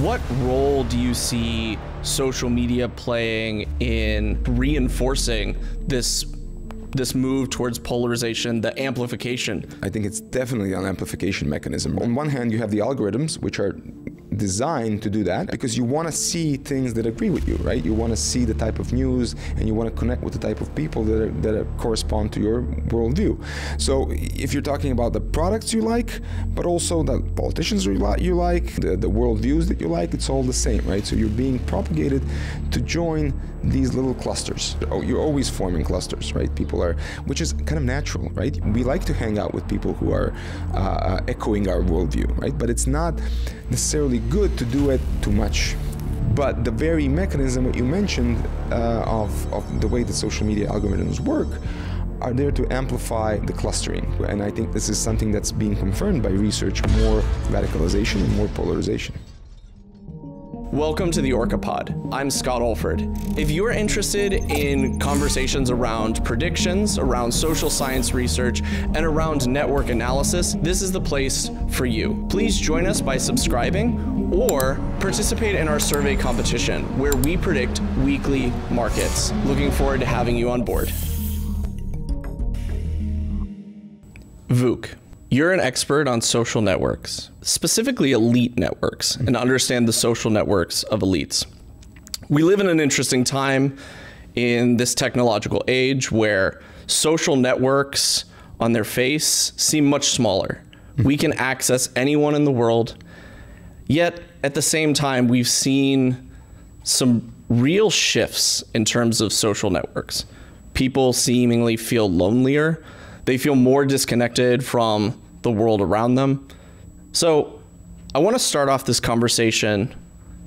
What role do you see social media playing in reinforcing this move towards polarization, the amplification? I think it's definitely an amplification mechanism. On one hand, you have the algorithms, which are designed to do that because you want to see things that agree with you, right? You want to see the type of news and you want to connect with the type of people that correspond to your worldview. So if you're talking about the products you like, but also the politicians you like, the worldviews that you like, it's all the same, right? So you're being propagated to join these little clusters. You're always forming clusters, right? People are, which is kind of natural, right? We like to hang out with people who are echoing our worldview, right? But it's not necessarily good to do it too much. But the very mechanism that you mentioned of the way that social media algorithms work are there to amplify the clustering. And I think this is something that's being confirmed by research, more radicalization and more polarization. Welcome to the OrcaPod. I'm Scott Alford. If you are interested in conversations around predictions, around social science research, and around network analysis, this is the place for you. Please join us by subscribing or participate in our survey competition where we predict weekly markets. Looking forward to having you on board. Vuk. You're an expert on social networks, specifically elite networks, and understand the social networks of elites. We live in an interesting time in this technological age where social networks on their face seem much smaller. We can access anyone in the world, yet at the same time, we've seen some real shifts in terms of social networks. People seemingly feel lonelier. They feel more disconnected from the world around them. So I want to start off this conversation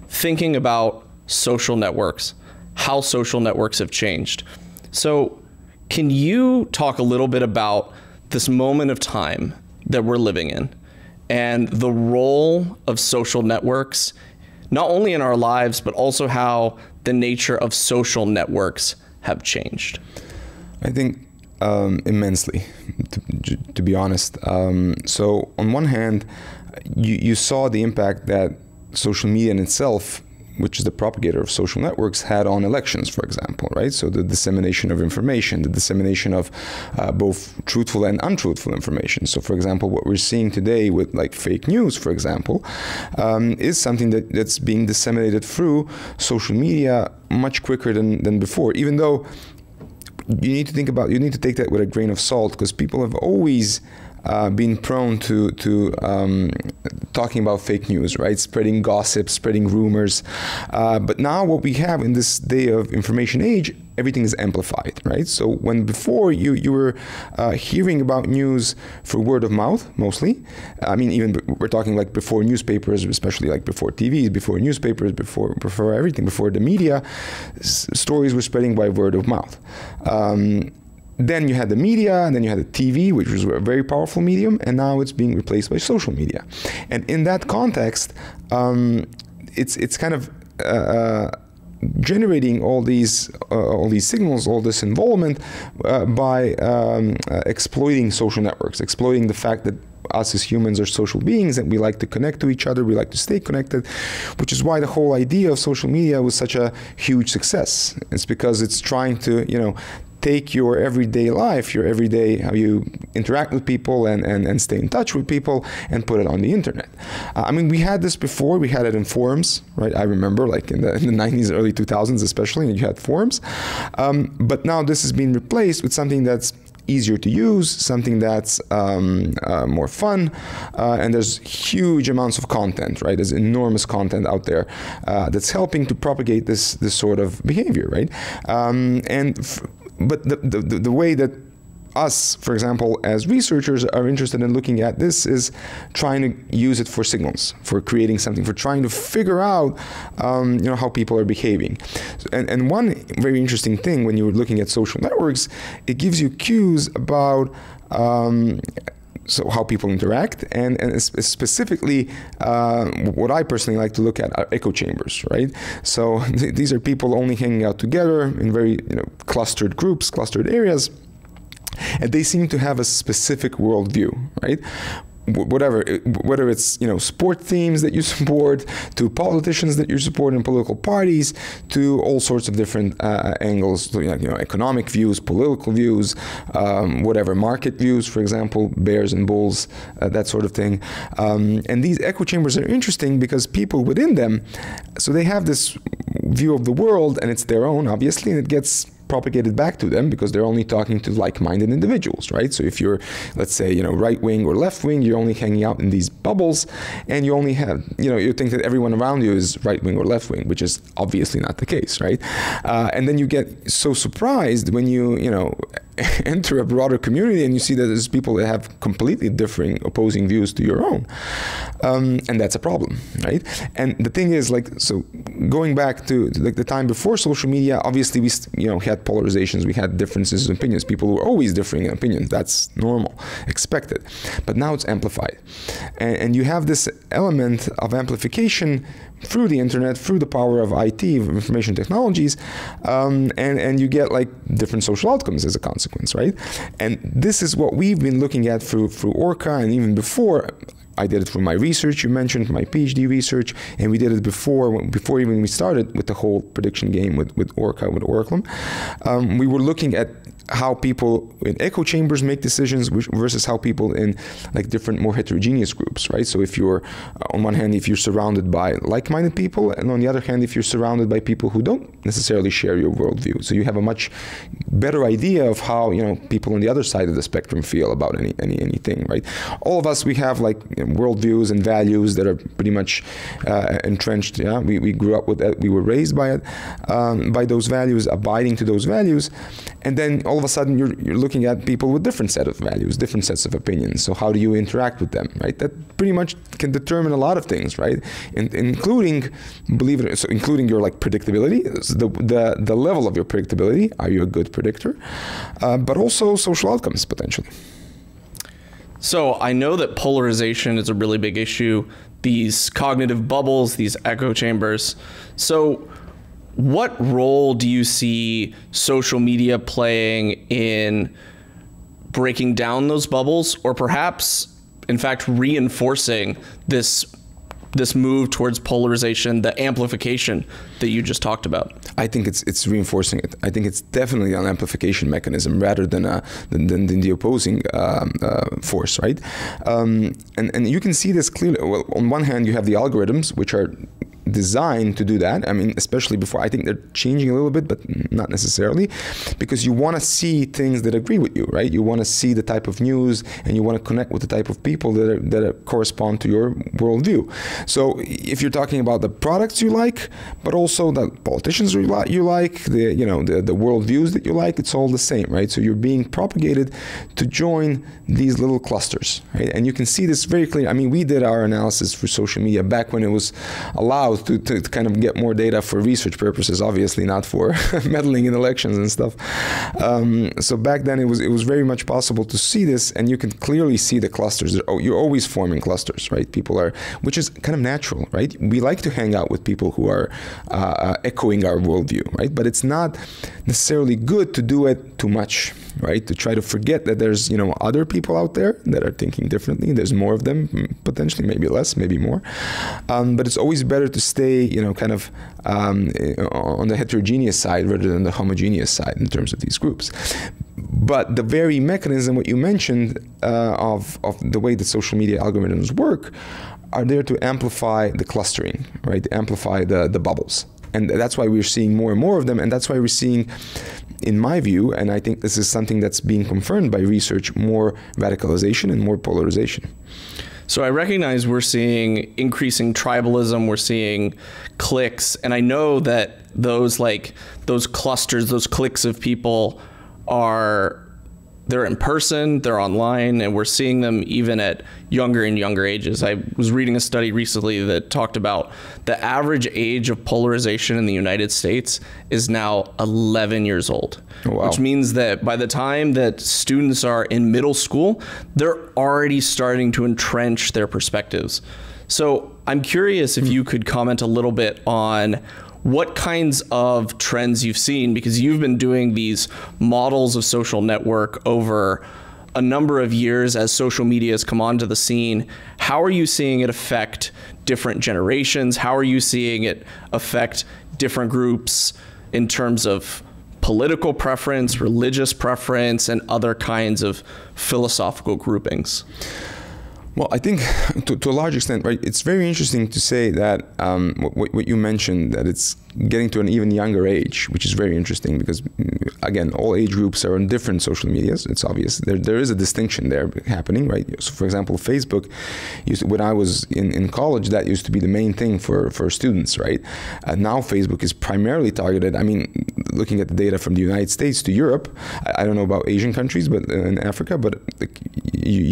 thinking about social networks, how social networks have changed. So can you talk a little bit about this moment of time that we're living in and the role of social networks, not only in our lives, but also how the nature of social networks have changed? I think immensely, to be honest. So on one hand, you saw the impact that social media in itself, which is the propagator of social networks, had on elections, for example, right? So the dissemination of information, the dissemination of both truthful and untruthful information. So for example, what we're seeing today with like fake news, for example, is something that's being disseminated through social media much quicker than before, even though you need to take that with a grain of salt, because people have always been prone to talking about fake news, right? Spreading gossip, spreading rumors. But now what we have in this day of information age, everything is amplified, right? So when before you were hearing about news for word of mouth, mostly, I mean, even we're talking like before newspapers, especially like before TVs, before newspapers, before everything, before the media, stories were spreading by word of mouth. Then you had the media, and then you had the TV, which was a very powerful medium, and now it's being replaced by social media. And in that context, it's kind of generating all these signals, all this involvement by exploiting social networks, exploiting the fact that us as humans are social beings and we like to connect to each other, we like to stay connected, which is why the whole idea of social media was such a huge success. It's because it's trying to, take your everyday life, your everyday, how you interact with people and stay in touch with people, and put it on the internet. I mean, we had this before. We had it in forums, right? I remember, like in the 90s, early 2000s especially, you had forums. But now this has been replaced with something that's easier to use, something that's more fun, and there's huge amounts of content, right? There's enormous content out there that's helping to propagate this sort of behavior, right? But the way that us, for example, as researchers are interested in looking at this is trying to use it for signals, for creating something, for trying to figure out, how people are behaving. And one very interesting thing when you're looking at social networks, it gives you cues about so how people interact, and specifically what I personally like to look at are echo chambers, right? So these are people only hanging out together in very clustered groups, clustered areas, and they seem to have a specific worldview, right? whatever, whether it's, you know, sport teams that you support, to politicians that you support in political parties, to all sorts of different angles, so, you know, economic views, political views, whatever, market views, for example, bears and bulls, that sort of thing. And these echo chambers are interesting because people within them, so they have this view of the world, and it's their own, obviously, and it gets propagated back to them because they're only talking to like-minded individuals, right? So if you're, let's say, you know, right-wing or left-wing, you're only hanging out in these bubbles, and you only have, you know, you think that everyone around you is right-wing or left-wing, which is obviously not the case, right? And then you get so surprised when you know, enter a broader community and you see that there's people that have completely differing, opposing views to your own. And that's a problem, right? And the thing is, like, so going back to like the time before social media, obviously we, you know, had polarizations, we had differences in opinions. People were always differing in opinions. That's normal, expected. But now it's amplified. And you have this element of amplification through the internet, through the power of IT, of information technologies, and you get like different social outcomes as a consequence, right? And this is what we've been looking at through Orca, and even before. I did it through my research, you mentioned my PhD research, and we did it before even we started with the whole prediction game with Orca, with Oraclum. We were looking at how people in echo chambers make decisions versus how people in like different, more heterogeneous groups, right? So if you're, on one hand, if you're surrounded by like-minded people, and on the other hand, if you're surrounded by people who don't necessarily share your worldview. So you have a much better idea of how, you know, people on the other side of the spectrum feel about anything, right? All of us, we have like worldviews and values that are pretty much entrenched. Yeah, we grew up with that. We were raised by it, by those values, abiding to those values, and then all of a sudden you're looking at people with different set of values, different sets of opinions. So how do you interact with them, right? That pretty much can determine a lot of things, right? Including, believe it or not, so including your like predictability, the level of your predictability. Are you a good predictor? But also social outcomes potentially. So I know that polarization is a really big issue, these cognitive bubbles, these echo chambers. So what role do you see social media playing in breaking down those bubbles, or perhaps, in fact, reinforcing this move towards polarization, the amplification that you just talked about? I think it's reinforcing it. I think it's definitely an amplification mechanism rather than the opposing force, right? And you can see this clearly. Well, on one hand, you have the algorithms, which are designed to do that. I mean, especially before, I think they're changing a little bit, but not necessarily, because you want to see things that agree with you, right? You want to see the type of news, and you want to connect with the type of people that correspond to your worldview. So if you're talking about the products you like, but also the politicians you like, the worldviews that you like, it's all the same, right? So you're being propagated to join these little clusters, right? And you can see this very clearly. I mean, we did our analysis for social media back when it was allowed to kind of get more data for research purposes, obviously not for meddling in elections and stuff. So back then it was very much possible to see this, and you can clearly see the clusters. You're always forming clusters, right? People are, which is kind of natural, right? We like to hang out with people who are echoing our worldview, right? But it's not necessarily good to do it too much, right? To try to forget that there's, you know, other people out there that are thinking differently. There's more of them, potentially, maybe less, maybe more. But it's always better to stay, you know, kind of on the heterogeneous side rather than the homogeneous side in terms of these groups. But the very mechanism, what you mentioned, of the way that social media algorithms work, are there to amplify the clustering, right? Amplify the bubbles. And that's why we're seeing more and more of them. And that's why we're seeing, in my view, and I think this is something that's being confirmed by research, more radicalization and more polarization. So I recognize we're seeing increasing tribalism, we're seeing cliques, and I know that those clusters, those cliques of people they're in person, they're online, and we're seeing them even at younger and younger ages. I was reading a study recently that talked about the average age of polarization in the United States is now 11 years old. Oh, wow. Which means that by the time that students are in middle school, they're already starting to entrench their perspectives. So I'm curious if you could comment a little bit on what kinds of trends you've seen, because you've been doing these models of social network over a number of years as social media has come onto the scene, how are you seeing it affect different generations? How are you seeing it affect different groups in terms of political preference, religious preference, and other kinds of philosophical groupings? Well, I think to a large extent, right, it's very interesting to say that what you mentioned, that it's getting to an even younger age, which is very interesting because, again, all age groups are on different social medias. It's obvious. There is a distinction there happening, right? So, for example, Facebook, when I was in college, that used to be the main thing for students, right? Now Facebook is primarily targeted, I mean, looking at the data from the United States to Europe, I don't know about Asian countries, but in Africa, but the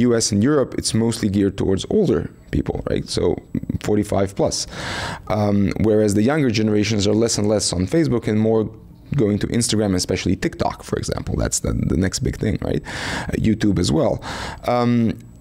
US and Europe, it's mostly geared towards older people, right? So 45 plus. Whereas the younger generations are less and less on Facebook and more going to Instagram, especially TikTok, for example. That's the next big thing, right? YouTube as well.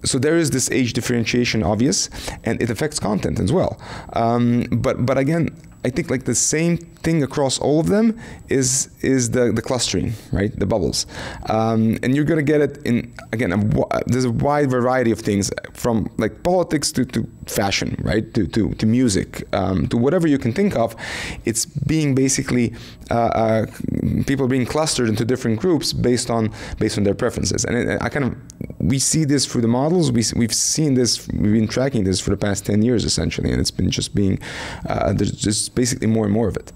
So there is this age differentiation obvious, and it affects content as well. But again, I think like the same thing across all of them is the clustering, right? The bubbles. And you're gonna get it in, again, there's a wide variety of things, from like politics to fashion, right? To music, to whatever you can think of. It's being basically, people being clustered into different groups based on their preferences. And we see this through the models. We've seen this, we've been tracking this for the past 10 years essentially, and it's been just being, there's just basically more and more of it.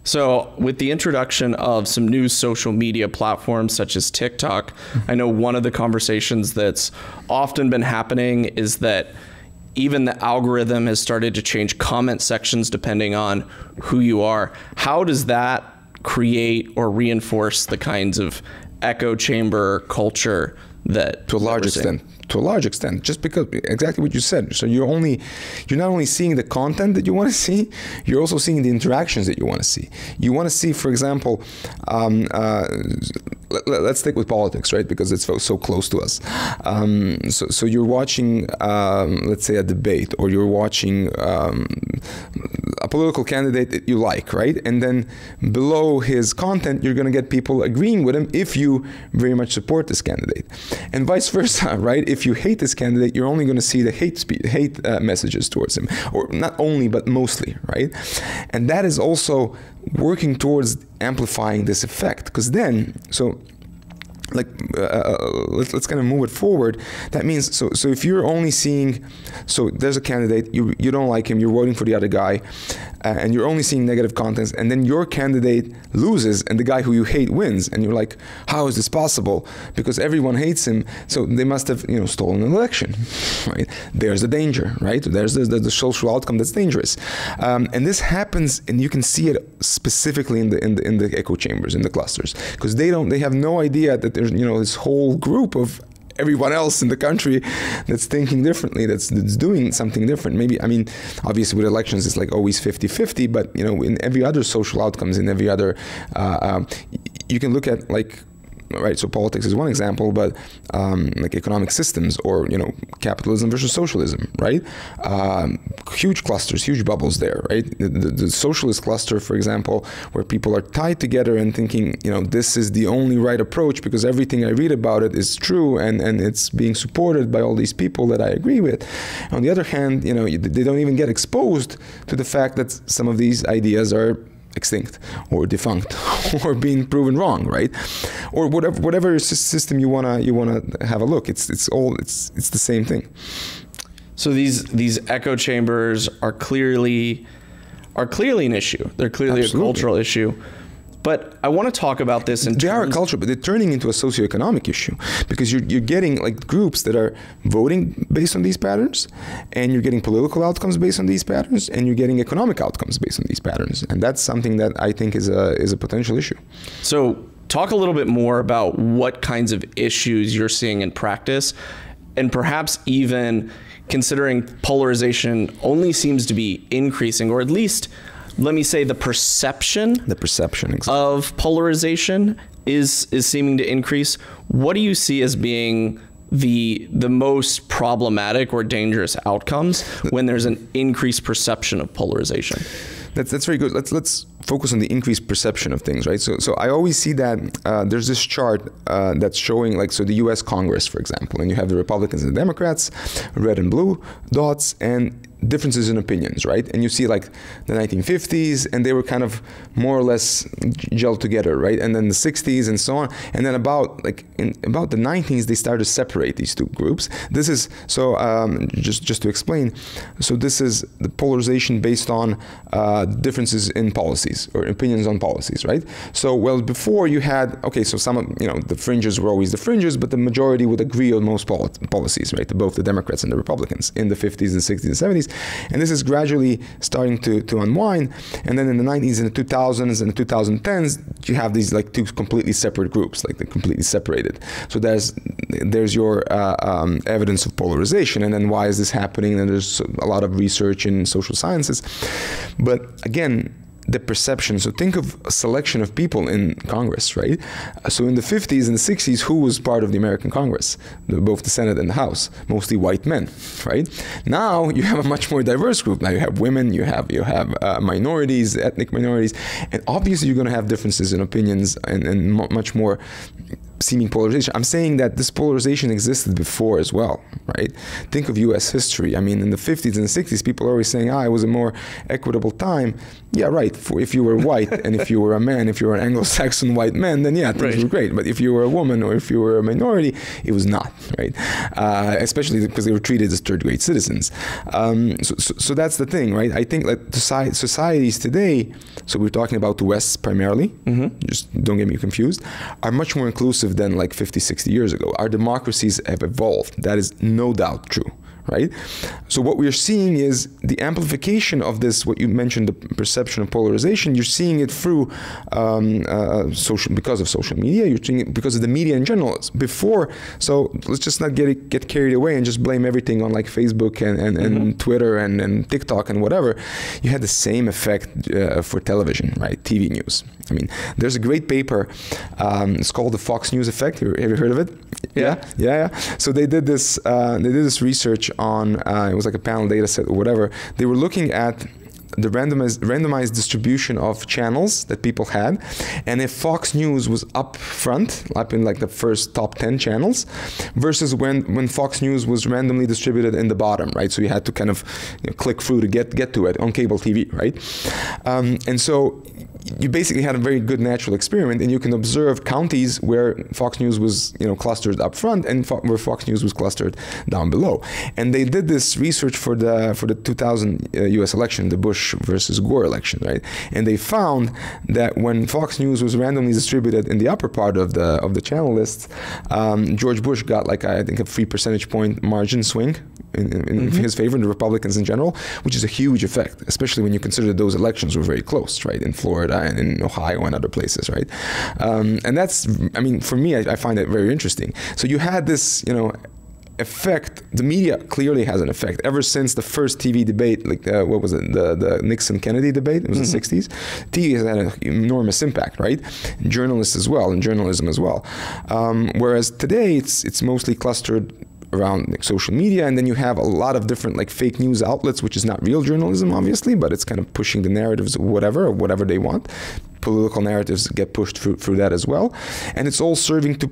So with the introduction of some new social media platforms such as TikTok, I know one of the conversations that's often been happening is that even the algorithm has started to change comment sections depending on who you are. How does that create or reinforce the kinds of echo chamber culture that to a large extent, just because exactly what you said. So you're not only seeing the content that you want to see, you're also seeing the interactions that you want to see. You want to see, for example, let's stick with politics, right? Because it's so close to us. So you're watching, let's say, a debate, or you're watching a political candidate that you like, right? And then below his content, you're going to get people agreeing with him if you very much support this candidate, and vice versa, right? If you hate this candidate, you're only going to see the hate messages towards him, or not only, but mostly, right? And that is also working towards amplifying this effect, because then, so like let's kind of move it forward. That means, so if you're only seeing, so there's a candidate, you don't like him, you're voting for the other guy, and you're only seeing negative contents, and then your candidate loses and the guy who you hate wins, and you're like, how is this possible? Because everyone hates him, so they must have, you know, stolen an election, right? There's the danger, right? There's the social outcome that's dangerous, and this happens, and you can see it specifically in the echo chambers, in the clusters, because they have no idea that there's, you know, this whole group of everyone else in the country that's thinking differently, that's doing something different. Maybe, I mean, obviously with elections it's like always 50-50, but you know, in every other social outcomes, in every other, you can look at, like, right, so politics is one example, but like economic systems, or, you know, capitalism versus socialism, right? Huge clusters, huge bubbles there, right? The socialist cluster, for example, where people are tied together and thinking, you know, this is the only right approach because everything I read about it is true, and it's being supported by all these people that I agree with. On the other hand, you know, they don't even get exposed to the fact that some of these ideas are extinct or defunct or being proven wrong, right? Or whatever system you wanna have a look. It's the same thing. So these echo chambers are clearly an issue. They're clearly Absolutely. a cultural issue. But I want to talk about this in They are a culture, but they're turning into a socioeconomic issue, because you're getting like groups that are voting based on these patterns, and you're getting political outcomes based on these patterns, and you're getting economic outcomes based on these patterns, and that's something that I think is a potential issue. So talk a little bit more about what kinds of issues you're seeing in practice, and perhaps even considering polarization only seems to be increasing, or at least, let me say, the perception exactly. of polarization is seeming to increase. What do you see as being the most problematic or dangerous outcomes when there's an increased perception of polarization? That's very good. Let's focus on the increased perception of things, right? So I always see that there's this chart that's showing, like, so the U.S. Congress, for example, and you have the Republicans and the Democrats, red and blue dots, and differences in opinions, right? And you see like the 1950s, and they were kind of more or less gelled together, right? And then the 60s and so on. And then about the 90s, they started to separate these two groups. This is, so just to explain, so this is the polarization based on differences in policies or opinions on policies, right? So, well, before you had, okay, so some of, the fringes were always the fringes, but the majority would agree on most policies, right? Both the Democrats and the Republicans in the 50s and 60s and 70s. And this is gradually starting to unwind. And then in the 90s and the 2000s and the 2010s, you have these like two completely separate groups, like they're completely separated. So there's your evidence of polarization. And then why is this happening? And there's a lot of research in social sciences. But again, the perception. So think of a selection of people in Congress, right? So in the 50s and the 60s, who was part of the American Congress? Both the Senate and the House, mostly white men, right? Now you have a much more diverse group. Now you have women, you have minorities, ethnic minorities, and obviously you're going to have differences in opinions and much more seeming polarization. I'm saying that this polarization existed before as well, right? Think of U.S. history. I mean, in the 50s and the 60s, people are always saying, it was a more equitable time. Yeah, right. If you were white and if you were a man, if you were an Anglo-Saxon white man, then yeah, things were great. But if you were a woman or if you were a minority, it was not, right? Especially because they were treated as third-grade citizens. So that's the thing, right? I think that societies today, so we're talking about the West primarily, just don't get me confused, are much more inclusive than like 50, 60 years ago. Our democracies have evolved. That is no doubt true, right? So what we're seeing is the amplification of this, what you mentioned, the perception of polarization, you're seeing it through because of social media, you're seeing it because of the media in general. Before, so let's just not get carried away and just blame everything on like Facebook and Twitter and TikTok and whatever. You had the same effect for television, right? TV news. I mean, there's a great paper, it's called the Fox News effect. Have you heard of it? Yeah. So they did this research on, it was like a panel data set or whatever. They were looking at the randomized distribution of channels that people had, and if Fox News was up front, up in like the first top 10 channels, versus when Fox News was randomly distributed in the bottom, right? So you had to kind of click through to get to it on cable TV, right? And so you basically had a very good natural experiment, and you can observe counties where Fox News was, clustered up front and where Fox News was clustered down below. And they did this research for the 2000 U.S. election, the Bush versus Gore election, right? And they found that when Fox News was randomly distributed in the upper part of the channel lists, George Bush got like I think a 3 percentage point margin swing in his favor, and the Republicans in general, which is a huge effect, especially when you consider that those elections were very close, right? In Florida and in Ohio and other places, right? And that's, I mean, for me, I find it very interesting. So you had this, effect. The media clearly has an effect. Ever since the first TV debate, like what was it, the Nixon-Kennedy debate, it was the 60s, TV has had an enormous impact, right? Journalists as well, and journalism as well. Whereas today, it's mostly clustered around like social media, and then you have a lot of different like fake news outlets, which is not real journalism, obviously, but it's kind of pushing the narratives of whatever they want. Political narratives get pushed through that as well, and it's all serving to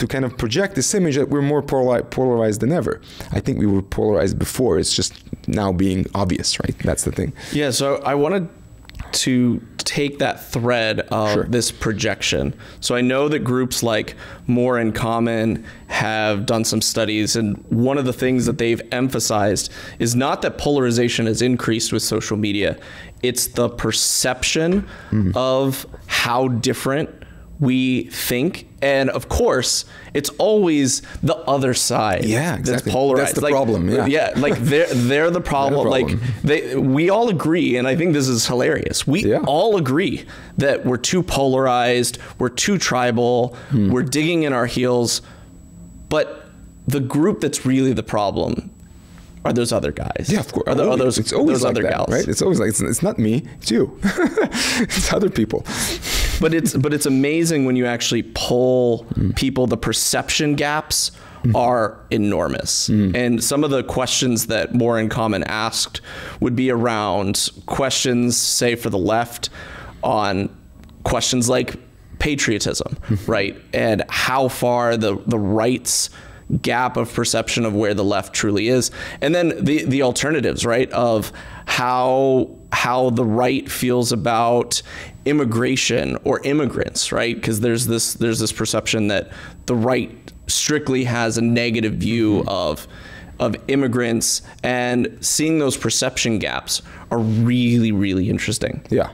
kind of project this image that we're more polarized than ever. I think we were polarized before. It's just now being obvious, right? That's the thing. Yeah. So I wanted to take that thread of this projection. So I know that groups like More in Common have done some studies, and one of the things that they've emphasized is not that polarization has increased with social media, it's the perception of how different we think. And of course, it's always the other side that's polarized. That's the problem. Like they're the problem. Like we all agree, and I think this is hilarious. We all agree that we're too polarized, we're too tribal, we're digging in our heels. But the group that's really the problem are those other guys. Yeah, of course. It's always those like other gals. Right? It's always like it's not me, it's you. It's other people. But it's amazing when you actually poll people. The perception gaps are enormous. And some of the questions that More in Common asked would be around questions, say, for the left on questions like patriotism, right? And how far the right's gap of perception of where the left truly is. And then the alternatives, right? Of how the right feels about immigration or immigrants, right? Because there's this perception that the right strictly has a negative view of immigrants, and seeing those perception gaps are really, really interesting. Yeah.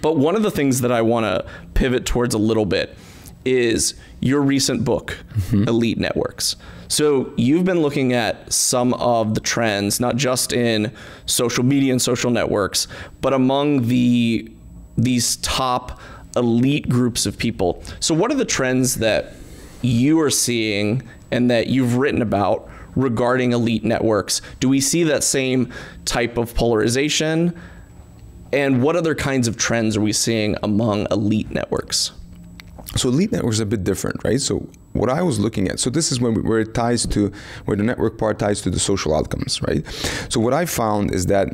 But one of the things that I want to pivot towards a little bit is your recent book, Elite Networks. So you've been looking at some of the trends, not just in social media and social networks, but among these top elite groups of people. So what are the trends that you are seeing and that you've written about regarding elite networks? Do we see that same type of polarization? And what other kinds of trends are we seeing among elite networks? So elite networks are a bit different, right? So what I was looking at, so this is where it ties to, where the network part ties to the social outcomes, right? So what I found is that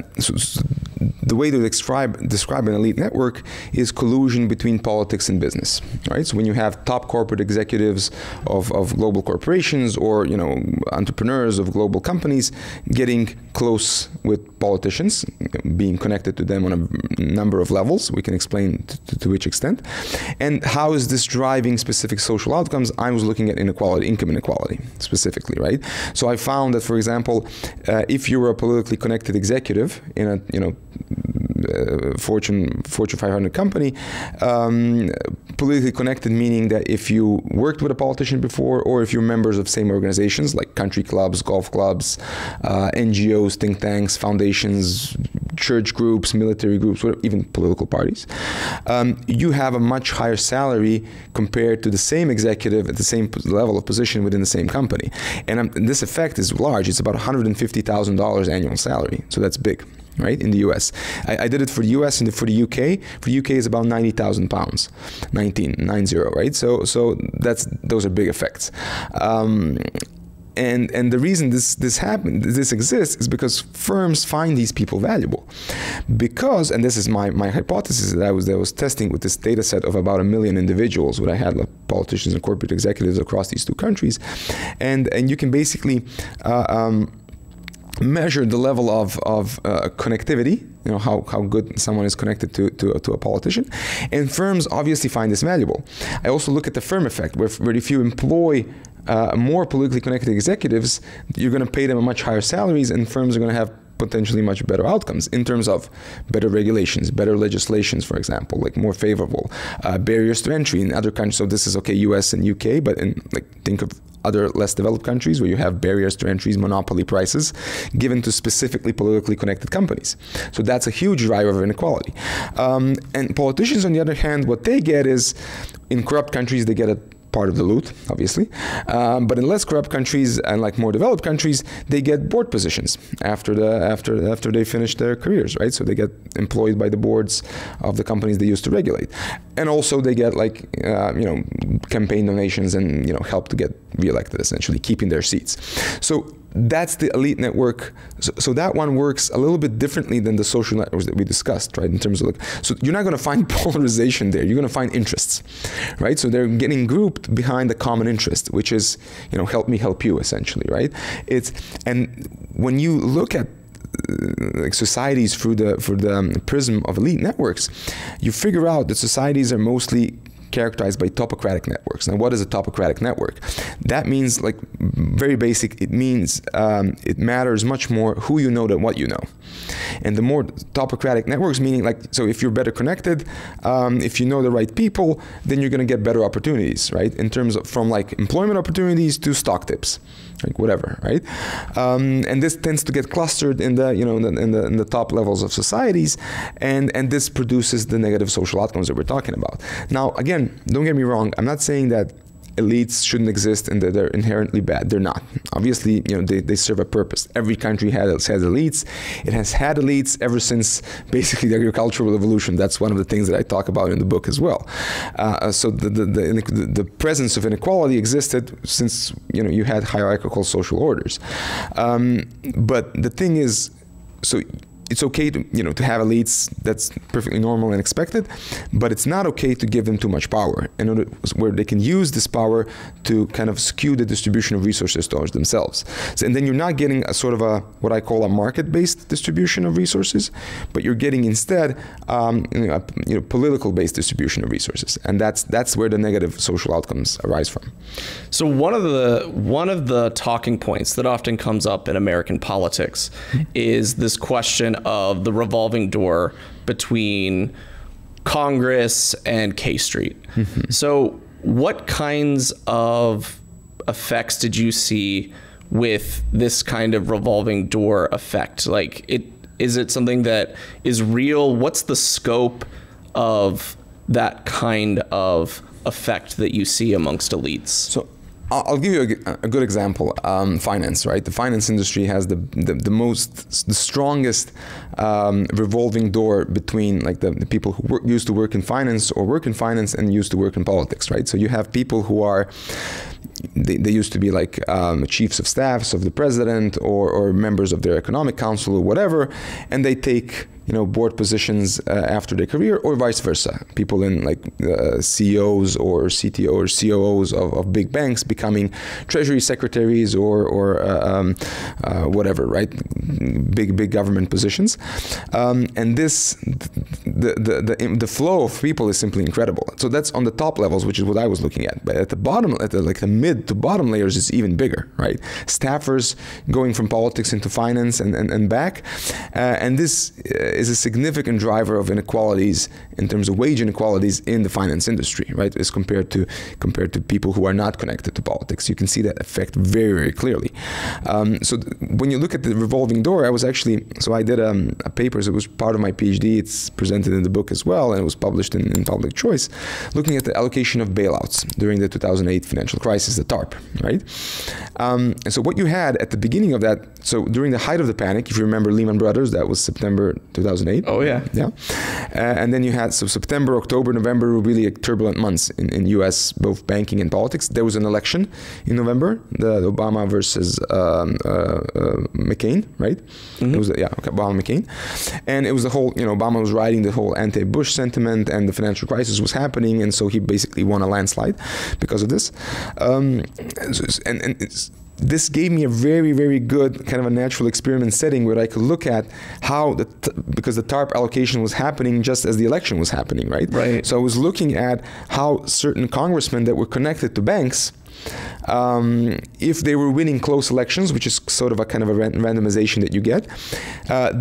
the way to describe an elite network is collusion between politics and business, right? So when you have top corporate executives of global corporations, or entrepreneurs of global companies getting close with politicians, being connected to them on a number of levels, we can explain to which extent, and how is this driving specific social outcomes? I was looking at inequality, income inequality specifically, right? So I found that, for example, if you were a politically connected executive in a Fortune 500 company, politically connected meaning that if you worked with a politician before, or if you're members of same organizations like country clubs, golf clubs, NGOs, think tanks, foundations, church groups, military groups, even political parties, you have a much higher salary compared to the same executive at the same level of position within the same company. And this effect is large. It's about $150,000 annual salary. So that's big, right, in the US. I did it for the US and for the UK. For the UK is about 90,000 pounds, 90, right? So those are big effects. And the reason this exists is because firms find these people valuable. Because, and this is my hypothesis that I was testing with this data set of about 1 million individuals, what I had, like politicians and corporate executives across these two countries, and you can basically measure the level of connectivity, how good someone is connected to a politician, and firms obviously find this valuable. I also look at the firm effect, where if you employ more politically connected executives, you're going to pay them a much higher salaries, and firms are going to have potentially much better outcomes in terms of better regulations, better legislations, for example, like more favorable barriers to entry in other countries. So this is okay, US and UK, but think of other less developed countries where you have barriers to entries, monopoly prices given to specifically politically connected companies. So that's a huge driver of inequality. And politicians, on the other hand, what they get is, in corrupt countries, they get a part of the loot, obviously. But in less corrupt countries and like more developed countries, they get board positions after they finish their careers, right? So they get employed by the boards of the companies they used to regulate. And also they get campaign donations and help to get reelected, essentially, keeping their seats. So that's the elite network. So that one works a little bit differently than the social networks that we discussed, right? In terms of so you're not going to find polarization there. You're going to find interests, right? So they're getting grouped behind a common interest, which is, help me help you, essentially, right? And when you look at societies through the prism of elite networks, you figure out that societies are mostly characterized by topocratic networks. Now, what is a topocratic network? That means, very basic, it means it matters much more who you know than what you know. And the more topocratic networks, meaning so if you're better connected, if you know the right people, then you're going to get better opportunities, right? In terms of from employment opportunities to stock tips, whatever, right? And this tends to get clustered in the in the top levels of societies, and this produces the negative social outcomes that we're talking about. Now, again, don't get me wrong. I'm not saying that elites shouldn't exist and that they're inherently bad. They're not. Obviously, they serve a purpose. Every country has elites. It has had elites ever since basically the agricultural revolution. That's one of the things that I talk about in the book as well. So the presence of inequality existed since you had hierarchical social orders. But the thing is, so it's okay to have elites. That's perfectly normal and expected, but it's not okay to give them too much power, in order where they can use this power to kind of skew the distribution of resources towards themselves. So, and then you're not getting a sort of what I call a market-based distribution of resources, but you're getting instead political-based distribution of resources, and that's where the negative social outcomes arise from. So one of the talking points that often comes up in American politics is this question of the revolving door between Congress and K Street. So what kinds of effects did you see with this kind of revolving door effect? Like, is it something that is real? What's the scope of that kind of effect that you see amongst elites? So I'll give you a good example. Finance, right? The finance industry has the strongest revolving door between like the people who used to work in finance or work in finance and used to work in politics, right? So you have people who are, they used to be like chiefs of staffs of the president or members of their economic council or whatever, and they take board positions after their career, or vice versa. People in like CEOs or CTO or COOs of big banks becoming treasury secretaries or whatever, right? Big government positions, and this the flow of people is simply incredible. So that's on the top levels, which is what I was looking at. But at the bottom, at the mid to bottom layers, is even bigger, right? Staffers going from politics into finance and back, and this is a significant driver of inequalities in terms of wage inequalities in the finance industry, right? As compared to people who are not connected to politics. You can see that effect very, very clearly. So when you look at the revolving door, I did a paper. So it was part of my PhD. It's presented in the book as well, and it was published in Public Choice, looking at the allocation of bailouts during the 2008 financial crisis, the TARP, right? And so what you had at the beginning of that, so during the height of the panic, if you remember Lehman Brothers, that was September 2008. Oh yeah. Yeah. And then you had, so September, October, November were really turbulent months in US, both banking and politics. There was an election in November, the Obama versus McCain, right? It was, Obama McCain. And it was the whole, Obama was riding the whole anti-Bush sentiment, and the financial crisis was happening, and so he basically won a landslide because of this. This gave me a very, very good kind of a natural experiment setting where I could look at how because the TARP allocation was happening just as the election was happening, right? Right. So I was looking at how certain congressmen that were connected to banks, if they were winning close elections, which is sort of a kind of a randomization that you get,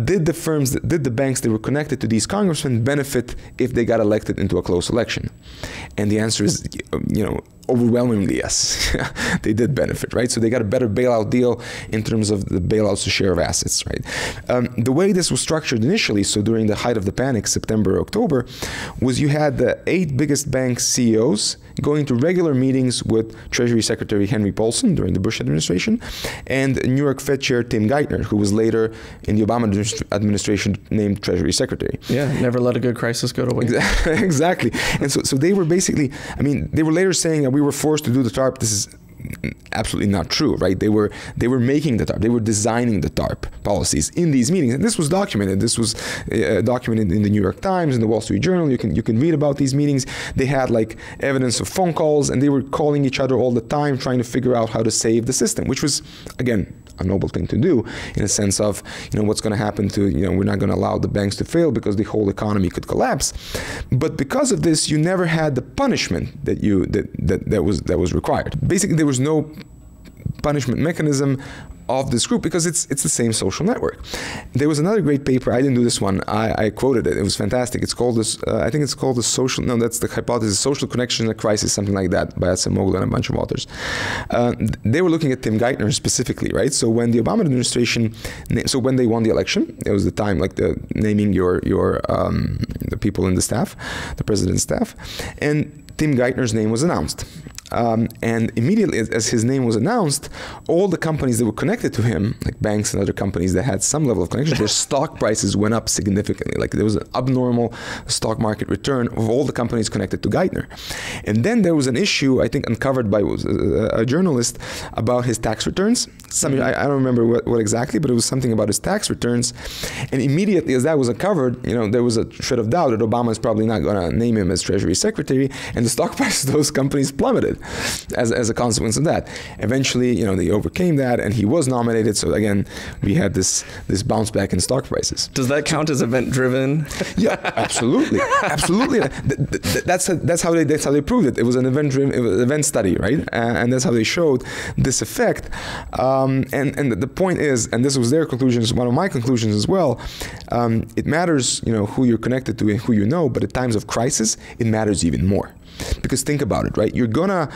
did the banks that were connected to these congressmen benefit if they got elected into a close election? And the answer is, overwhelmingly yes. They did benefit, right? So they got a better bailout deal in terms of the bailouts to share of assets, right? The way this was structured initially, so during the height of the panic, September, October, was you had the 8 biggest bank CEOs going to regular meetings with Treasury Secretary Henry Paulson during the Bush administration and New York Fed Chair Tim Geithner, who was later in the Obama administration named Treasury Secretary. Yeah, never let a good crisis go to waste. Exactly. And so they were basically, they were later saying that we were forced to do the TARP. This is absolutely not true, right? They were making the TARP. They were designing the TARP policies in these meetings, and this was documented. This was documented in the New York Times, in the Wall Street Journal. You can read about these meetings. They had like evidence of phone calls, and they were calling each other all the time, trying to figure out how to save the system, which was, again, a noble thing to do, in a sense of, what's going to happen to, we're not going to allow the banks to fail because the whole economy could collapse. But because of this, you never had the punishment that was required. Basically, there was no punishment mechanism of this group because it's the same social network. There was another great paper. I didn't do this one. I quoted it. It was fantastic. It's called this. I think it's called the social. No, that's the hypothesis. Social connection in a crisis, something like that, by Acemoglu and a bunch of authors. They were looking at Tim Geithner specifically, right? So when the Obama administration, so when they won the election, it was the time like the naming the people in the staff, the president's staff, and Tim Geithner's name was announced. And immediately, as his name was announced, all the companies that were connected to him, like banks and other companies that had some level of connection, their stock prices went up significantly. Like there was an abnormal stock market return of all the companies connected to Geithner. And then there was an issue, I think, uncovered by a journalist about his tax returns. I don't remember what exactly, but it was something about his tax returns. And immediately as that was uncovered, there was a shred of doubt that Obama is probably not going to name him as Treasury Secretary, and the stock prices of those companies plummeted as a consequence of that. Eventually, they overcame that, and he was nominated. So again, we had this bounce back in stock prices. Does that count as event-driven? Yeah, absolutely, absolutely. That's how they proved it. It was an event study, right? And that's how they showed this effect. And the point is, and this was their conclusions, one of my conclusions as well. It matters, who you're connected to and who you know, but at times of crisis, it matters even more. Because think about it, right? You're gonna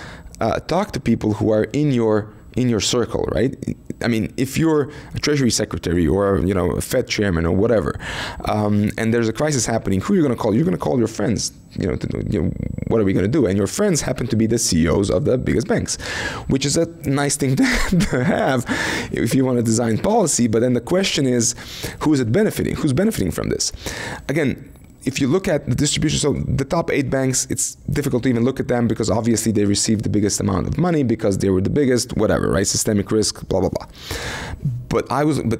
talk to people who are in your circle, right? I mean, if you're a Treasury Secretary or a Fed chairman or whatever, and there's a crisis happening, who are you going to call? You're going to call your friends. What are we going to do? And your friends happen to be the CEOs of the biggest banks, which is a nice thing to have if you want to design policy. But then the question is, who is it benefiting? Who's benefiting from this? Again, if you look at the distribution, so the top 8 banks, it's difficult to even look at them because obviously they received the biggest amount of money because they were the biggest, whatever, right? Systemic risk, blah, blah, blah. But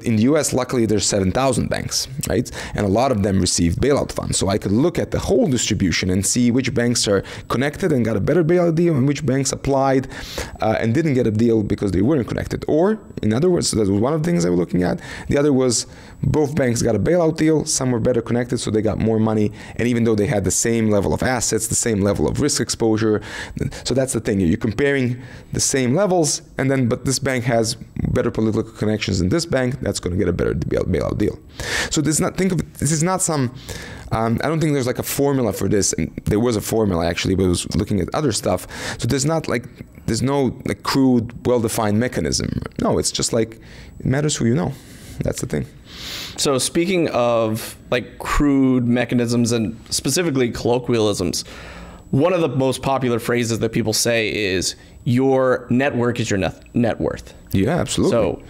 in the US, luckily there's 7,000 banks, right? And a lot of them received bailout funds. So I could look at the whole distribution and see which banks are connected and got a better bailout deal and which banks applied and didn't get a deal because they weren't connected. Or, in other words, that was one of the things I was looking at. The other was both banks got a bailout deal, some were better connected, so they got more money. And even though they had the same level of assets, the same level of risk exposure, so that's the thing. You're comparing the same levels, but this bank has better political connections than this bank, that's going to get a better bailout deal. So this is not some, I don't think there's like a formula for this. And there was a formula actually, but I was looking at other stuff. So there's no crude, well-defined mechanism. No, it's just like, it matters who you know. That's the thing. So speaking of crude mechanisms and specifically colloquialisms, one of the most popular phrases that people say is your network is your net worth. Yeah, absolutely.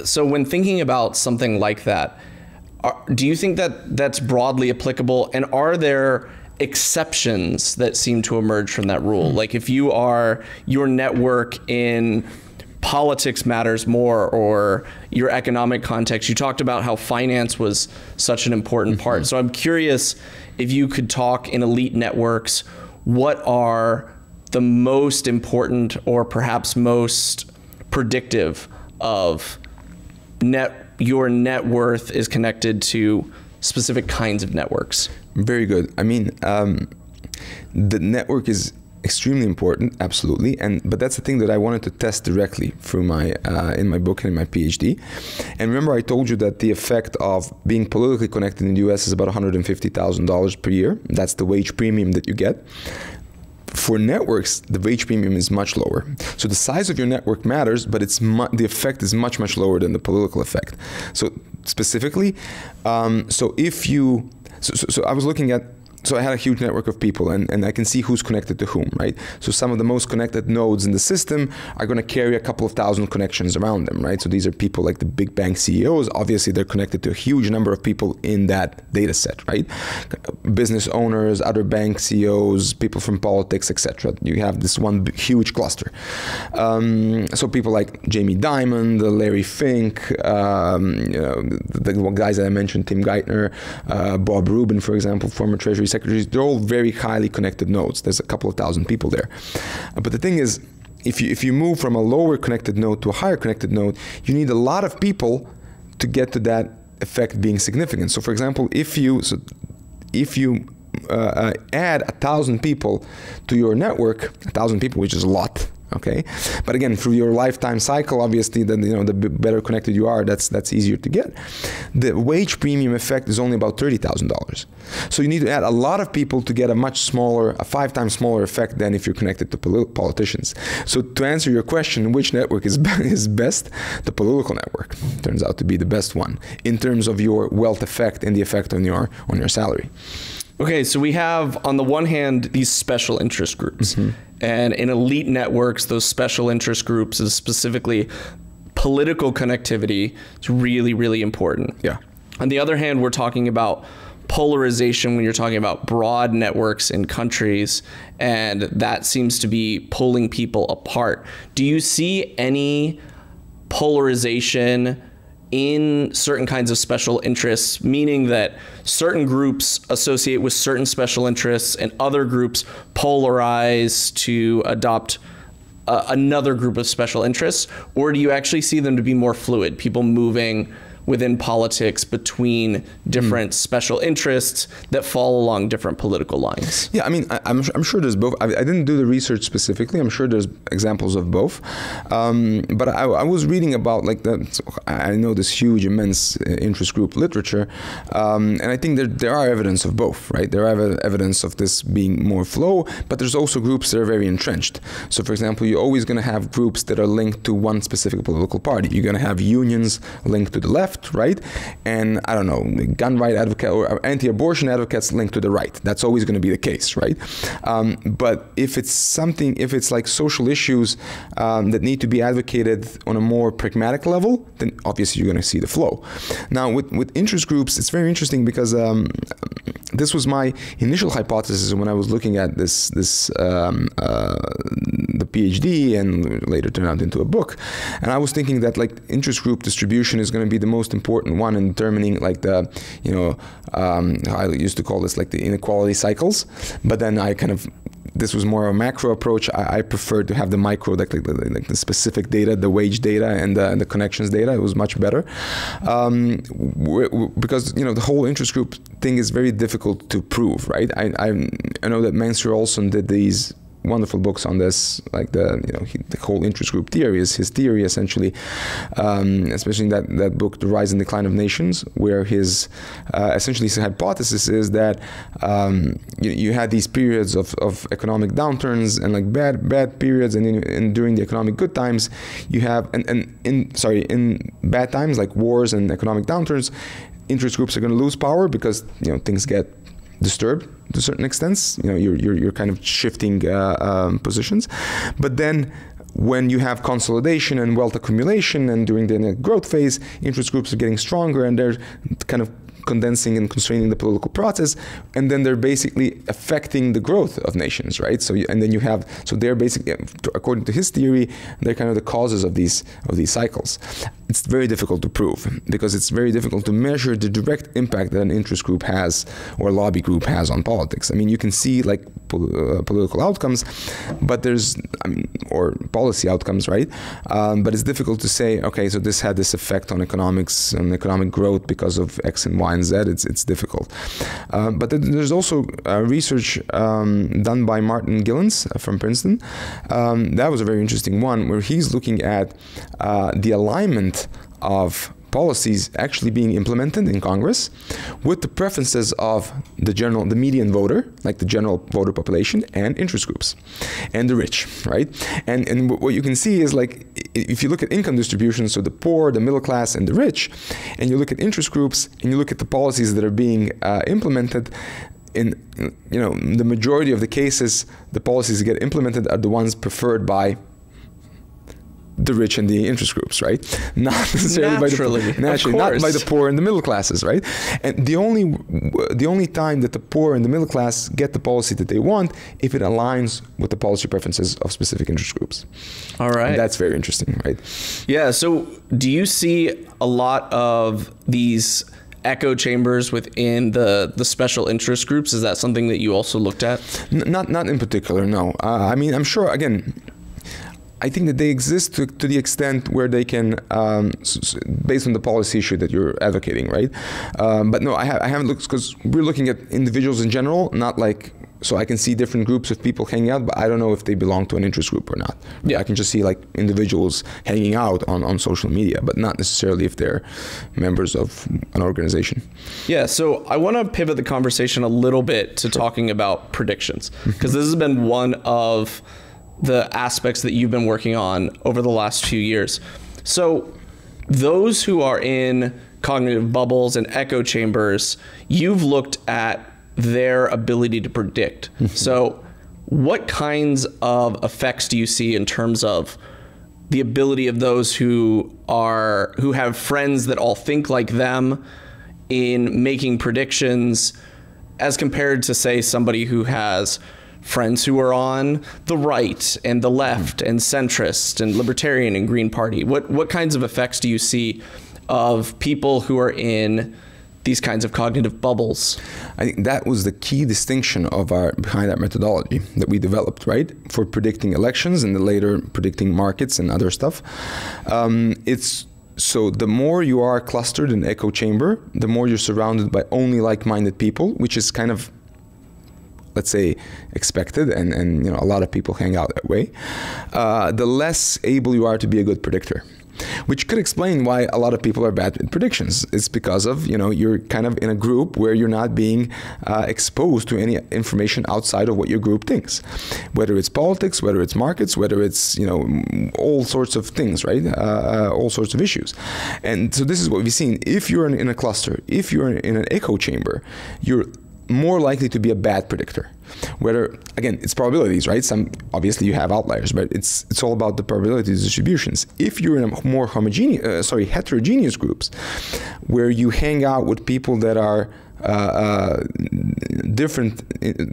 So when thinking about something like that, do you think that that's broadly applicable, and are there exceptions that seem to emerge from that rule? Like if your network in politics matters more, or your economic context. You talked about how finance was such an important part. So I'm curious if you could talk in elite networks, what are the most important or perhaps most predictive of your net worth is connected to specific kinds of networks? Very good. I mean, the network is extremely important, absolutely, but that's the thing that I wanted to test directly through in my book and in my PhD. And remember, I told you that the effect of being politically connected in the US is about $150,000 per year. That's the wage premium that you get. For networks, the wage premium is much lower. So the size of your network matters, but the effect is much, much lower than the political effect. So specifically, so I was looking at, so I had a huge network of people, and I can see who's connected to whom, right? So some of the most connected nodes in the system are going to carry a couple of thousand connections around them, right? So these are people like the big bank CEOs. Obviously, they're connected to a huge number of people in that data set, right? Business owners, other bank CEOs, people from politics, etc. You have this one huge cluster. So people like Jamie Dimon, Larry Fink, the guys that I mentioned, Tim Geithner, Bob Rubin, for example, former Treasury Secretaries, they're all very highly connected nodes. There's a couple of thousand people there. But the thing is, if you move from a lower connected node to a higher connected node, you need a lot of people to get to that effect being significant. So for example, if you add 1,000 people to your network, 1,000 people, which is a lot, okay? But again, through your lifetime cycle, obviously, then the better connected you are, that's easier to get. The wage premium effect is only about $30,000. So you need to add a lot of people to get a 5 times smaller effect than if you're connected to politicians. So to answer your question, which network is best? The political network turns out to be the best one in terms of your wealth effect and the effect on your salary. Okay, so we have, on the one hand, these special interest groups. And in elite networks, those special interest groups, is specifically political connectivity, is really, really important. Yeah. On the other hand, we're talking about polarization when you're talking about broad networks in countries, and that seems to be pulling people apart. Do you see any polarization in certain kinds of special interests, meaning that certain groups associate with certain special interests and other groups polarize to adopt another group of special interests? Or do you actually see them to be more fluid, people moving within politics between different special interests that fall along different political lines? Yeah, I mean, I'm sure there's both. I didn't do the research specifically. I'm sure there's examples of both. But I was reading about I know this huge, immense interest group literature, and I think there are evidence of both, right? There are evidence of this being more flow, but there's also groups that are very entrenched. So, for example, you're always going to have groups that are linked to one specific political party. You're going to have unions linked to the left, right? And I don't know, gun right advocate or anti-abortion advocates linked to the right. That's always going to be the case, right? But if it's like social issues that need to be advocated on a more pragmatic level, then obviously you're going to see the flow. Now, with interest groups, it's very interesting because this was my initial hypothesis when I was looking at the PhD and later turned out into a book. And I was thinking that interest group distribution is going to be the most important one in determining I used to call this the inequality cycles. But then this was more a macro approach. I preferred to have the micro, the specific data, the wage data and the connections data. It was much better because the whole interest group thing is very difficult to prove, right? I know that Mansur Olson did these wonderful books on this, the whole interest group theory is his theory essentially, especially that book, The Rise and Decline of Nations, where his essentially his hypothesis is that you had these periods of economic downturns and bad periods, and during the economic good times you have in bad times like wars and economic downturns, interest groups are going to lose power because things get disturbed to certain extents. You're kind of shifting positions. But then when you have consolidation and wealth accumulation and during the growth phase, interest groups are getting stronger and they're kind of condensing and constraining the political process, and then they're basically affecting the growth of nations, right? So they're basically, according to his theory, they're kind of the causes of these cycles. It's very difficult to prove because it's very difficult to measure the direct impact that an interest group has or lobby group has on politics. I mean, you can see political outcomes, but or policy outcomes, right? But it's difficult to say, okay, so this had this effect on economics and economic growth because of X and Y and Z. It's difficult. But there's also research done by Martin Gillens from Princeton. That was a very interesting one where he's looking at the alignment of policies actually being implemented in Congress with the preferences of the median voter, like the general voter population, and interest groups and the rich, right? And what you can see is if you look at income distribution, so the poor, the middle class, and the rich, and you look at interest groups and you look at the policies that are being implemented, in the majority of the cases, the policies that get implemented are the ones preferred by the rich and the interest groups, right? Not necessarily not by the poor and the middle classes, right? And the only time that the poor and the middle class get the policy that they want if it aligns with the policy preferences of specific interest groups. All right. And that's very interesting, right? Yeah. So do you see a lot of these echo chambers within the special interest groups? Is that something that you also looked at? Not in particular, no. I mean, I'm sure, again, I think that they exist to the extent where they can, based on the policy issue that you're advocating, right? But no, I haven't looked, because we're looking at individuals in general, not so I can see different groups of people hanging out, but I don't know if they belong to an interest group or not. Yeah, I can just see individuals hanging out on social media, but not necessarily if they're members of an organization. Yeah, so I want to pivot the conversation a little bit to talking about predictions, because this has been one of the aspects that you've been working on over the last few years. So those who are in cognitive bubbles and echo chambers, you've looked at their ability to predict. So what kinds of effects do you see in terms of the ability of those who have friends that all think like them in making predictions as compared to, say, somebody who has friends who are on the right and the left and centrist and libertarian and Green Party? What kinds of effects do you see of people who are in these kinds of cognitive bubbles? I think that was the key distinction behind our methodology that we developed, right? For predicting elections and then later predicting markets and other stuff. So the more you are clustered in echo chamber, the more you're surrounded by only like-minded people, which is kind of, let's say, expected, and a lot of people hang out that way, the less able you are to be a good predictor. Which could explain why a lot of people are bad at predictions. It's because of, you're kind of in a group where you're not being exposed to any information outside of what your group thinks. Whether it's politics, whether it's markets, whether it's, all sorts of things, right? All sorts of issues. And so this is what we've seen. If you're in a cluster, if you're in an echo chamber, you're more likely to be a bad predictor. Whether, again, it's probabilities, right? Obviously you have outliers, but it's all about the probability distributions. If you're in a more heterogeneous groups, where you hang out with people that are different,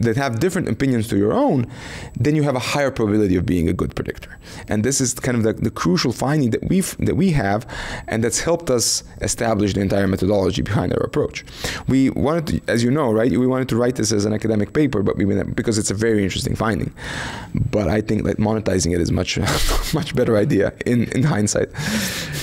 that have different opinions to your own, then you have a higher probability of being a good predictor. And this is kind of the crucial finding that we have, and that's helped us establish the entire methodology behind our approach. We wanted to, as you know, right? We wanted to write this as an academic paper, but because it's a very interesting finding. But I think that monetizing it is much better idea in hindsight.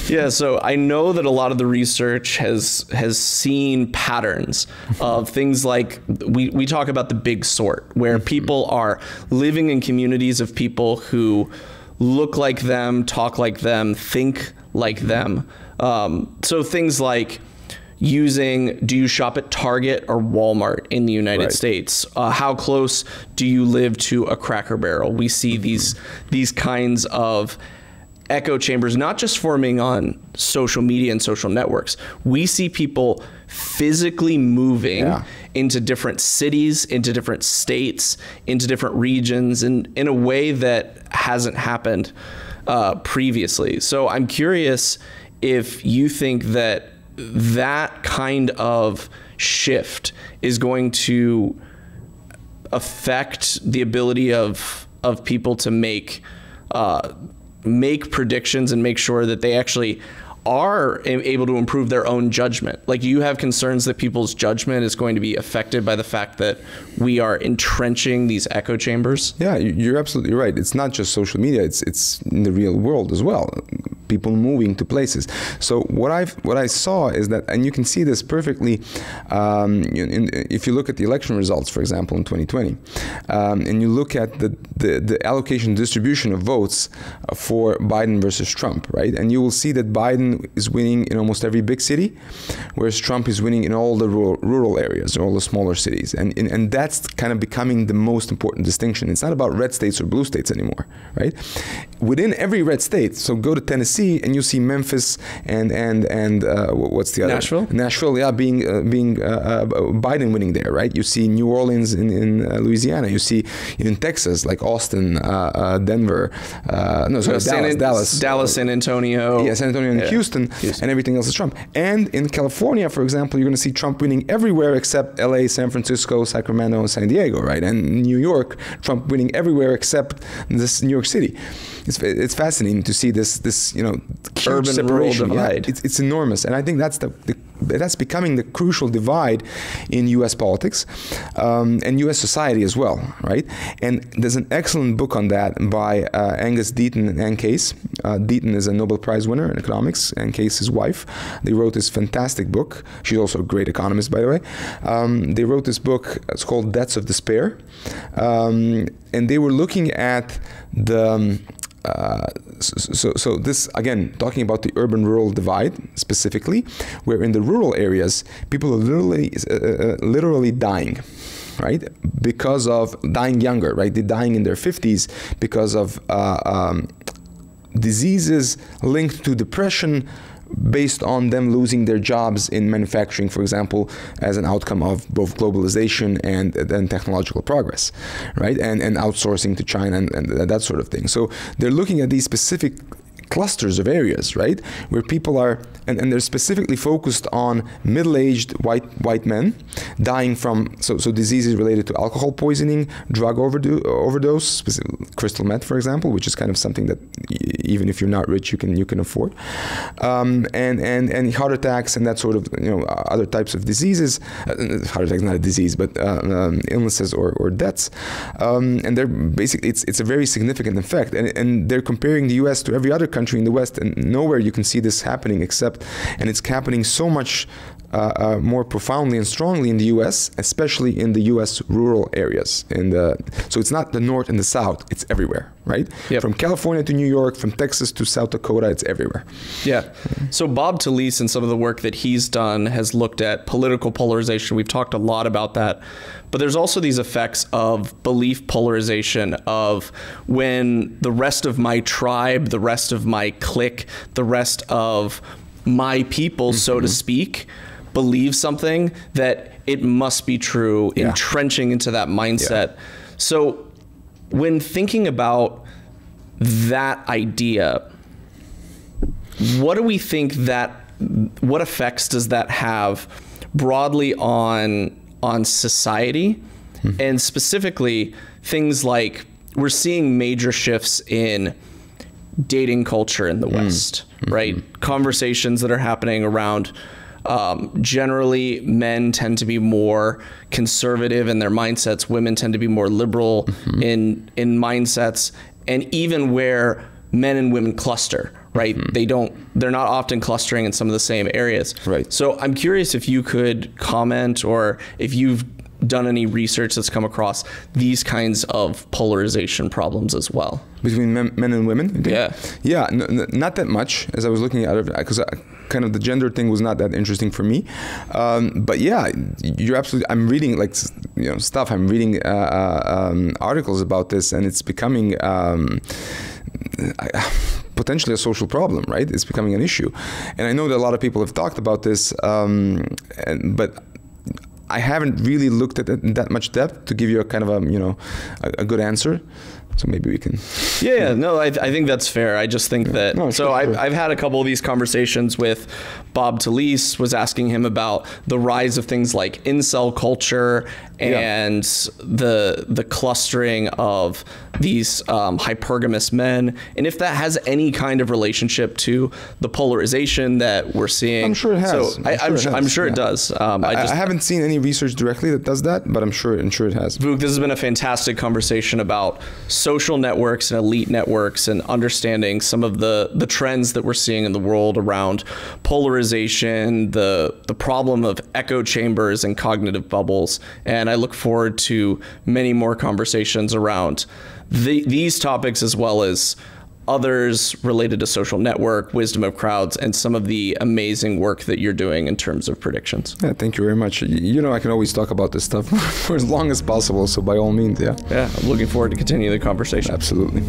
Yeah, so I know that a lot of the research has seen patterns of things like we talk about the big sort, where people are living in communities of people who look like them, talk like them, think like them. So things like do you shop at Target or Walmart in the United States? How close do you live to a Cracker Barrel? We see these kinds of echo chambers, not just forming on social media and social networks. We see people physically moving into different cities, into different states, into different regions, and in a way that hasn't happened previously. So I'm curious if you think that kind of shift is going to affect the ability of people to make predictions and make sure that they actually are able to improve their own judgment. Like, you have concerns that people's judgment is going to be affected by the fact that we are entrenching these echo chambers? Yeah, you're absolutely right. It's not just social media, it's in the real world as well. People moving to places. So what I saw is that, and you can see this perfectly if you look at the election results, for example, in 2020, and you look at the allocation distribution of votes for Biden versus Trump, right? And you will see that Biden is winning in almost every big city, whereas Trump is winning in all the rural areas, all the smaller cities. And that's kind of becoming the most important distinction. It's not about red states or blue states anymore, right? Within every red state, so go to Tennessee and you see Memphis and what's the other? Nashville, yeah, being Biden winning there, right? You see New Orleans in Louisiana. You see in Texas, like Austin, Denver, Dallas, San Antonio. Yeah, San Antonio and Houston, and everything else is Trump. And in California, for example, you're going to see Trump winning everywhere except LA, San Francisco, Sacramento, and San Diego, right? And New York, Trump winning everywhere except this New York City. It's fascinating to see this urban separation. Rural divide. Yeah, it's enormous, and I think that's becoming the crucial divide in U.S. politics and U.S. society as well, right? And there's an excellent book on that by Angus Deaton and Ann Case. Deaton is a Nobel Prize winner in economics, and Case, his wife. They wrote this fantastic book. She's also a great economist, by the way. They wrote this book. It's called Debts of Despair, and they were looking at the so this, again, talking about the urban-rural divide specifically, where in the rural areas, people are literally dying, right? Because of dying younger, right? They're dying in their 50s because of diseases linked to depression, based on them losing their jobs in manufacturing, for example, as an outcome of both globalization and technological progress, right? And outsourcing to China and that sort of thing. So they're looking at these specific clusters of areas, right, where people are, and they're specifically focused on middle-aged white men dying from so diseases related to alcohol poisoning, drug overdose, crystal meth, for example, which is kind of something that even if you're not rich, you can afford, and heart attacks and that sort of other types of diseases. Heart attack is not a disease, but illnesses or deaths, and they're basically it's a very significant effect, and they're comparing the U.S. to every other country in the West, and nowhere you can see this happening and it's happening so much more profoundly and strongly in the U.S., especially in the U.S. rural areas. So it's not the North and the South; it's everywhere, right? Yep. From California to New York, from Texas to South Dakota, it's everywhere. Yeah. So Bob Talese and some of the work that he's done has looked at political polarization. We've talked a lot about that. But there's also these effects of belief polarization, of when the rest of my tribe, the rest of my clique, the rest of my people, so to speak, believe something, that it must be true, entrenching into that mindset. Yeah. So when thinking about that idea, what do we think what effects does that have broadly on society, and specifically things like we're seeing major shifts in dating culture in the West, right? Conversations that are happening around generally men tend to be more conservative in their mindsets, women tend to be more liberal in mindsets, and even where men and women cluster, right? They're not often clustering in some of the same areas. Right. So I'm curious if you could comment, or if you've done any research that's come across these kinds of polarization problems as well. Between men and women? Okay. Yeah, not that much, as I was looking at it, because kind of the gender thing was not that interesting for me. But yeah, you're absolutely, I'm reading stuff, I'm reading articles about this, and it's becoming potentially a social problem, right? It's becoming an issue. And I know that a lot of people have talked about this, but I haven't really looked at it in that much depth to give you a kind of a good answer. So maybe we can. Yeah, no, I think that's fair. I just think that. No, so I've had a couple of these conversations with Bob Talese, was asking him about the rise of things like incel culture and the clustering of these hypergamous men, and if that has any kind of relationship to the polarization that we're seeing. I'm sure it has. So I'm sure it does. I haven't seen any research directly that does that, but I'm sure it has. Vuk, this has been a fantastic conversation about social networks and elite networks, and understanding some of the trends that we're seeing in the world around polarization, the problem of echo chambers and cognitive bubbles. And I look forward to many more conversations around these topics, as well as others related to social network, wisdom of crowds, and some of the amazing work that you're doing in terms of predictions. Yeah, thank you very much. I can always talk about this stuff for as long as possible, so by all means, yeah. Yeah, I'm looking forward to continuing the conversation. Absolutely.